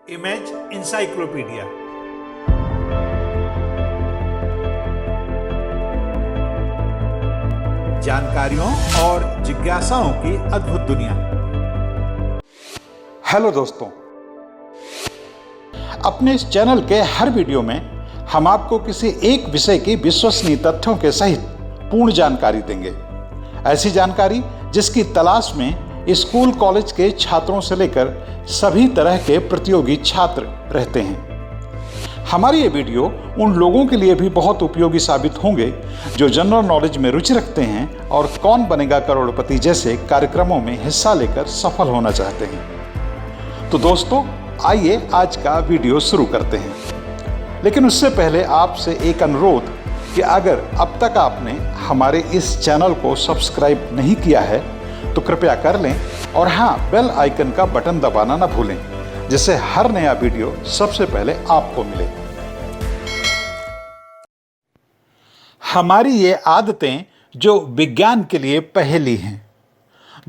Image encyclopedia. जानकारियों और जिज्ञासाओं की अद्भुत दुनिया। हेलो दोस्तों, अपने इस चैनल के हर वीडियो में हम आपको किसी एक विषय की विश्वसनीय तथ्यों के सहित पूर्ण जानकारी देंगे। ऐसी जानकारी जिसकी तलाश में स्कूल कॉलेज के छात्रों से लेकर सभी तरह के प्रतियोगी छात्र रहते हैं। हमारी ये वीडियो उन लोगों के लिए भी बहुत उपयोगी साबित होंगे जो जनरल नॉलेज में रुचि रखते हैं और कौन बनेगा करोड़पति जैसे कार्यक्रमों में हिस्सा लेकर सफल होना चाहते हैं। तो दोस्तों, आइए आज का वीडियो शुरू करते हैं। लेकिन उससे पहले आपसे एक अनुरोध कि अगर अब तक आपने हमारे इस चैनल को सब्सक्राइब नहीं किया है तो कृपया कर लें और हाँ, बेल आइकन का बटन दबाना ना भूलें, जिससे हर नया वीडियो सबसे पहले आपको मिले। हमारी ये आदतें जो विज्ञान के लिए पहेली हैं।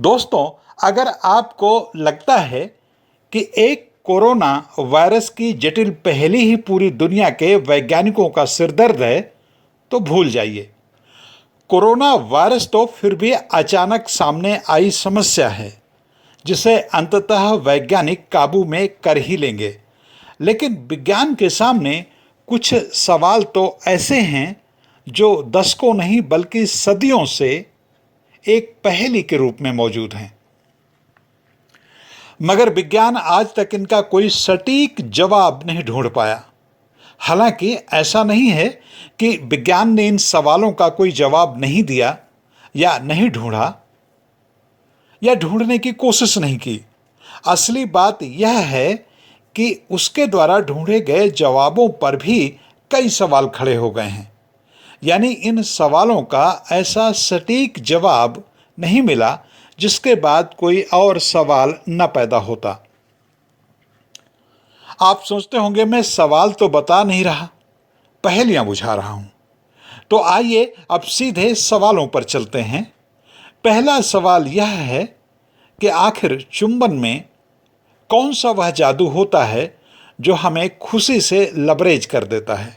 दोस्तों, अगर आपको लगता है कि एक कोरोना वायरस की जटिल पहेली ही पूरी दुनिया के वैज्ञानिकों का सिरदर्द है तो भूल जाइए। कोरोना वायरस तो फिर भी अचानक सामने आई समस्या है जिसे अंततः वैज्ञानिक काबू में कर ही लेंगे। लेकिन विज्ञान के सामने कुछ सवाल तो ऐसे हैं जो दशकों नहीं बल्कि सदियों से एक पहेली के रूप में मौजूद हैं, मगर विज्ञान आज तक इनका कोई सटीक जवाब नहीं ढूंढ पाया। हालांकि ऐसा नहीं है कि विज्ञान ने इन सवालों का कोई जवाब नहीं दिया या नहीं ढूंढा या ढूंढने की कोशिश नहीं की। असली बात यह है कि उसके द्वारा ढूंढे गए जवाबों पर भी कई सवाल खड़े हो गए हैं। यानी इन सवालों का ऐसा सटीक जवाब नहीं मिला जिसके बाद कोई और सवाल न पैदा होता। आप सोचते होंगे मैं सवाल तो बता नहीं रहा, पहेलियां बुझा रहा हूं। तो आइए अब सीधे सवालों पर चलते हैं। पहला सवाल यह है कि आखिर चुंबन में कौन सा वह जादू होता है जो हमें खुशी से लबरेज कर देता है।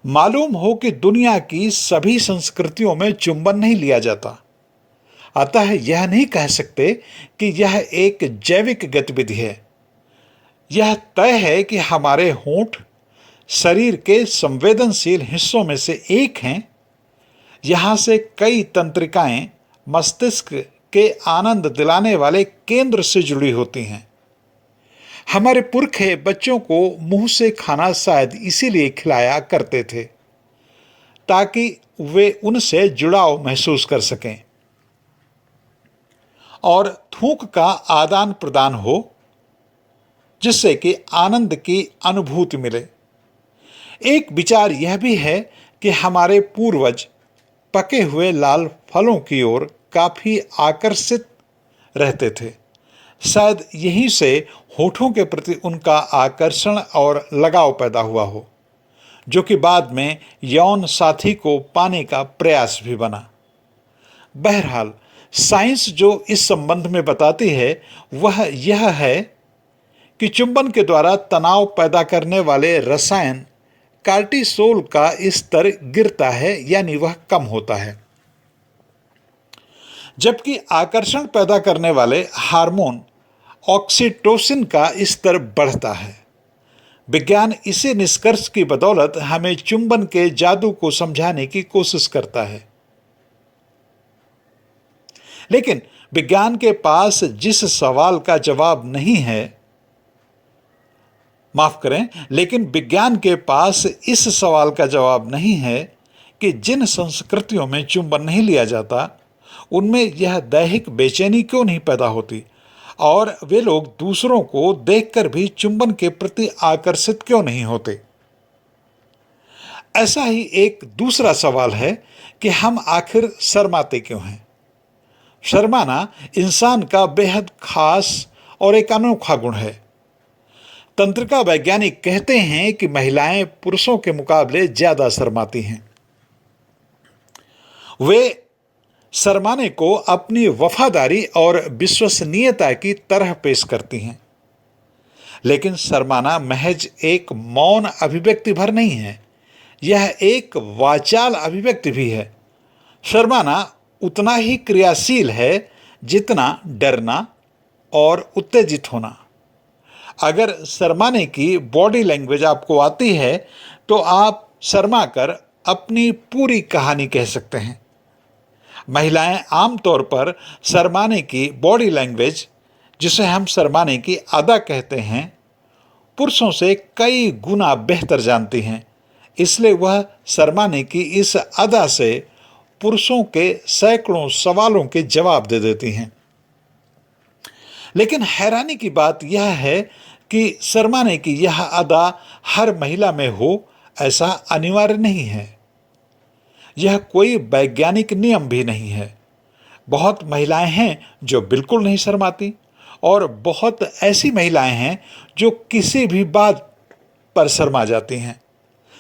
मालूम हो कि दुनिया की सभी संस्कृतियों में चुंबन नहीं लिया जाता, अतः यह नहीं कह सकते कि यह एक जैविक गतिविधि है। यह तय है कि हमारे होंठ शरीर के संवेदनशील हिस्सों में से एक हैं। यहां से कई तंत्रिकाएं मस्तिष्क के आनंद दिलाने वाले केंद्र से जुड़ी होती हैं। हमारे पुरखे बच्चों को मुंह से खाना शायद इसीलिए खिलाया करते थे ताकि वे उनसे जुड़ाव महसूस कर सकें और थूक का आदान प्रदान हो, जिससे कि आनंद की अनुभूति मिले। एक विचार यह भी है कि हमारे पूर्वज पके हुए लाल फलों की ओर काफी आकर्षित रहते थे। शायद यहीं से होठों के प्रति उनका आकर्षण और लगाव पैदा हुआ हो, जो कि बाद में यौन साथी को पाने का प्रयास भी बना। बहरहाल, साइंस जो इस संबंध में बताती है वह यह है कि चुंबन के द्वारा तनाव पैदा करने वाले रसायन कार्टिसोल का स्तर गिरता है, यानी वह कम होता है, जबकि आकर्षण पैदा करने वाले हार्मोन ऑक्सीटोसिन का स्तर बढ़ता है। विज्ञान इसी निष्कर्ष की बदौलत हमें चुंबन के जादू को समझाने की कोशिश करता है। लेकिन विज्ञान के पास जिस सवाल का जवाब नहीं है, माफ करें, लेकिन विज्ञान के पास इस सवाल का जवाब नहीं है कि जिन संस्कृतियों में चुंबन नहीं लिया जाता उनमें यह दैहिक बेचैनी क्यों नहीं पैदा होती और वे लोग दूसरों को देखकर भी चुंबन के प्रति आकर्षित क्यों नहीं होते। ऐसा ही एक दूसरा सवाल है कि हम आखिर शर्माते क्यों हैं। शर्माना इंसान का बेहद खास और एक अनोखा गुण है। तंत्रिका वैज्ञानिक कहते हैं कि महिलाएं पुरुषों के मुकाबले ज्यादा शर्माती हैं। वे शर्माने को अपनी वफादारी और विश्वसनीयता की तरह पेश करती हैं। लेकिन शर्माना महज एक मौन अभिव्यक्ति भर नहीं है, यह एक वाचाल अभिव्यक्ति भी है। शर्माना उतना ही क्रियाशील है जितना डरना और उत्तेजित होना। अगर शर्माने की बॉडी लैंग्वेज आपको आती है तो आप शर्मा कर अपनी पूरी कहानी कह सकते हैं। महिलाएं आमतौर पर शर्माने की बॉडी लैंग्वेज, जिसे हम शर्माने की अदा कहते हैं, पुरुषों से कई गुना बेहतर जानती हैं। इसलिए वह शर्माने की इस अदा से पुरुषों के सैकड़ों सवालों के जवाब दे देती हैं। लेकिन हैरानी की बात यह है कि शर्माने की यह अदा हर महिला में हो, ऐसा अनिवार्य नहीं है। यह कोई वैज्ञानिक नियम भी नहीं है। बहुत महिलाएं हैं जो बिल्कुल नहीं शर्माती और बहुत ऐसी महिलाएं हैं जो किसी भी बात पर शर्मा जाती हैं।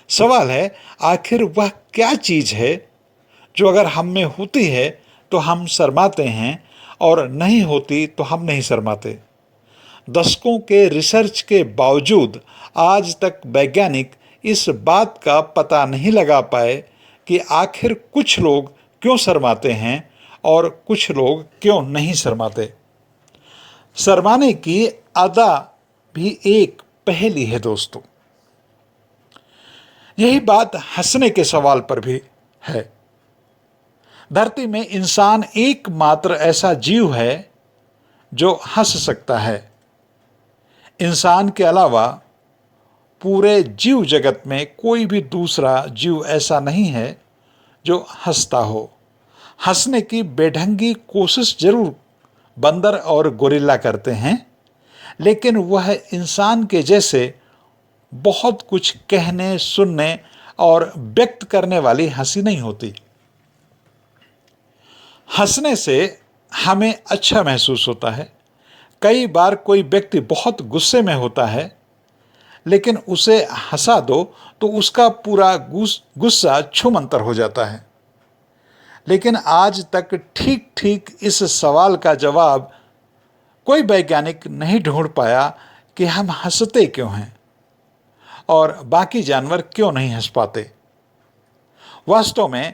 सवाल है, आखिर वह क्या चीज है जो अगर हम में होती है तो हम शर्माते हैं और नहीं होती तो हम नहीं शर्माते। दशकों के रिसर्च के बावजूद आज तक वैज्ञानिक इस बात का पता नहीं लगा पाए कि आखिर कुछ लोग क्यों शर्माते हैं और कुछ लोग क्यों नहीं शर्माते। शर्माने की अदा भी एक पहेली है दोस्तों। यही बात हंसने के सवाल पर भी है। धरती में इंसान एकमात्र ऐसा जीव है जो हंस सकता है। इंसान के अलावा पूरे जीव जगत में कोई भी दूसरा जीव ऐसा नहीं है जो हंसता हो। हंसने की बेढंगी कोशिश जरूर बंदर और गोरिल्ला करते हैं, लेकिन वह इंसान के जैसे बहुत कुछ कहने, सुनने और व्यक्त करने वाली हंसी नहीं होती। हंसने से हमें अच्छा महसूस होता है। कई बार कोई व्यक्ति बहुत गुस्से में होता है, लेकिन उसे हंसा दो तो उसका पूरा गुस्सा छूमंतर हो जाता है। लेकिन आज तक ठीक ठीक इस सवाल का जवाब कोई वैज्ञानिक नहीं ढूंढ पाया कि हम हंसते क्यों हैं और बाकी जानवर क्यों नहीं हंस पाते। वास्तव में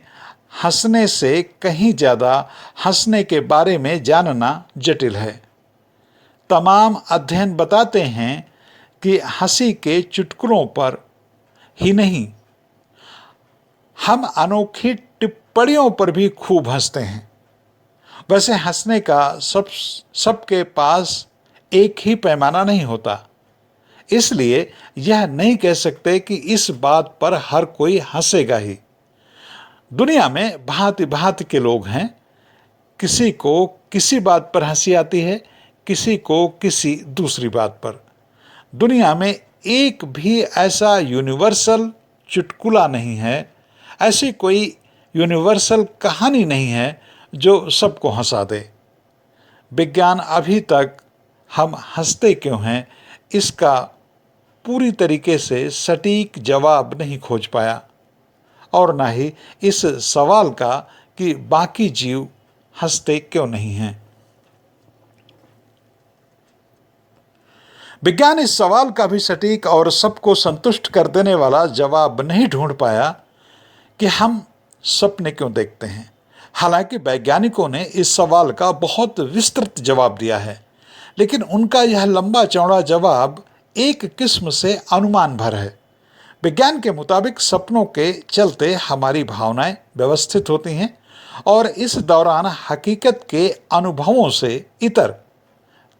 हंसने से कहीं ज़्यादा हंसने के बारे में जानना जटिल है। तमाम अध्ययन बताते हैं कि हंसी के चुटकुलों पर ही नहीं, हम अनोखी टिप्पणियों पर भी खूब हंसते हैं। वैसे हंसने का सबके पास एक ही पैमाना नहीं होता, इसलिए यह नहीं कह सकते कि इस बात पर हर कोई हंसेगा ही। दुनिया में भांति भांति के लोग हैं। किसी को किसी बात पर हंसी आती है, किसी को किसी दूसरी बात पर। दुनिया में एक भी ऐसा यूनिवर्सल चुटकुला नहीं है, ऐसी कोई यूनिवर्सल कहानी नहीं है जो सबको हंसा दे। विज्ञान अभी तक हम हंसते क्यों हैं इसका पूरी तरीके से सटीक जवाब नहीं खोज पाया, और ना ही इस सवाल का कि बाकी जीव हंसते क्यों नहीं हैं। विज्ञान इस सवाल का भी सटीक और सबको संतुष्ट कर देने वाला जवाब नहीं ढूंढ पाया कि हम सपने क्यों देखते हैं। हालांकि वैज्ञानिकों ने इस सवाल का बहुत विस्तृत जवाब दिया है, लेकिन उनका यह लंबा चौड़ा जवाब एक किस्म से अनुमान भर है। विज्ञान के मुताबिक सपनों के चलते हमारी भावनाएं व्यवस्थित होती हैं और इस दौरान हकीकत के अनुभवों से इतर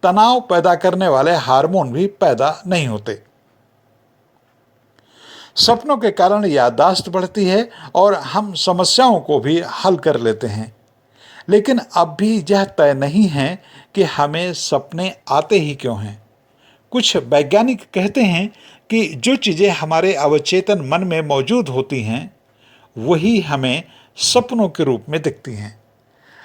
तनाव पैदा करने वाले हार्मोन भी पैदा नहीं होते। सपनों के कारण याददाश्त बढ़ती है और हम समस्याओं को भी हल कर लेते हैं, लेकिन अब भी यह तय नहीं है कि हमें सपने आते ही क्यों हैं। कुछ वैज्ञानिक कहते हैं कि जो चीज़ें हमारे अवचेतन मन में मौजूद होती हैं वही हमें सपनों के रूप में दिखती हैं,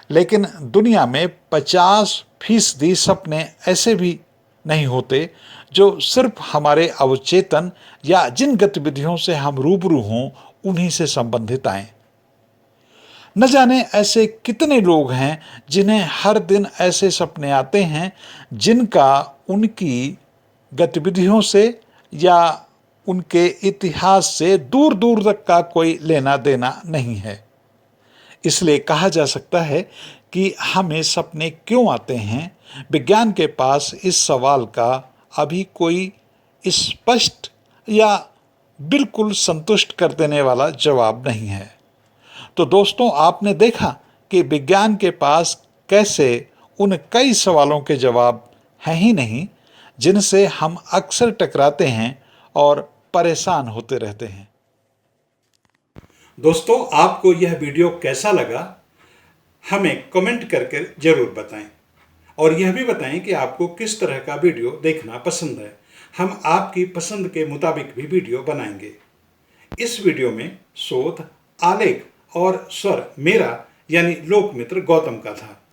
लेकिन दुनिया में 50% सपने ऐसे भी नहीं होते जो सिर्फ हमारे अवचेतन या जिन गतिविधियों से हम रूबरू हों उन्हीं से संबंधित आएं। न जाने ऐसे कितने लोग हैं जिन्हें हर दिन ऐसे सपने आते हैं जिनका उनकी गतिविधियों से या उनके इतिहास से दूर दूर तक का कोई लेना देना नहीं है। इसलिए कहा जा सकता है कि हमें सपने क्यों आते हैं, विज्ञान के पास इस सवाल का अभी कोई स्पष्ट या बिल्कुल संतुष्ट कर देने वाला जवाब नहीं है। तो दोस्तों, आपने देखा कि विज्ञान के पास कैसे उन कई सवालों के जवाब हैं ही नहीं जिनसे हम अक्सर टकराते हैं और परेशान होते रहते हैं। दोस्तों, आपको यह वीडियो कैसा लगा हमें कमेंट करके जरूर बताएं और यह भी बताएं कि आपको किस तरह का वीडियो देखना पसंद है। हम आपकी पसंद के मुताबिक भी वीडियो बनाएंगे। इस वीडियो में शोध, आलेख और स्वर मेरा यानी लोकमित्र गौतम का था।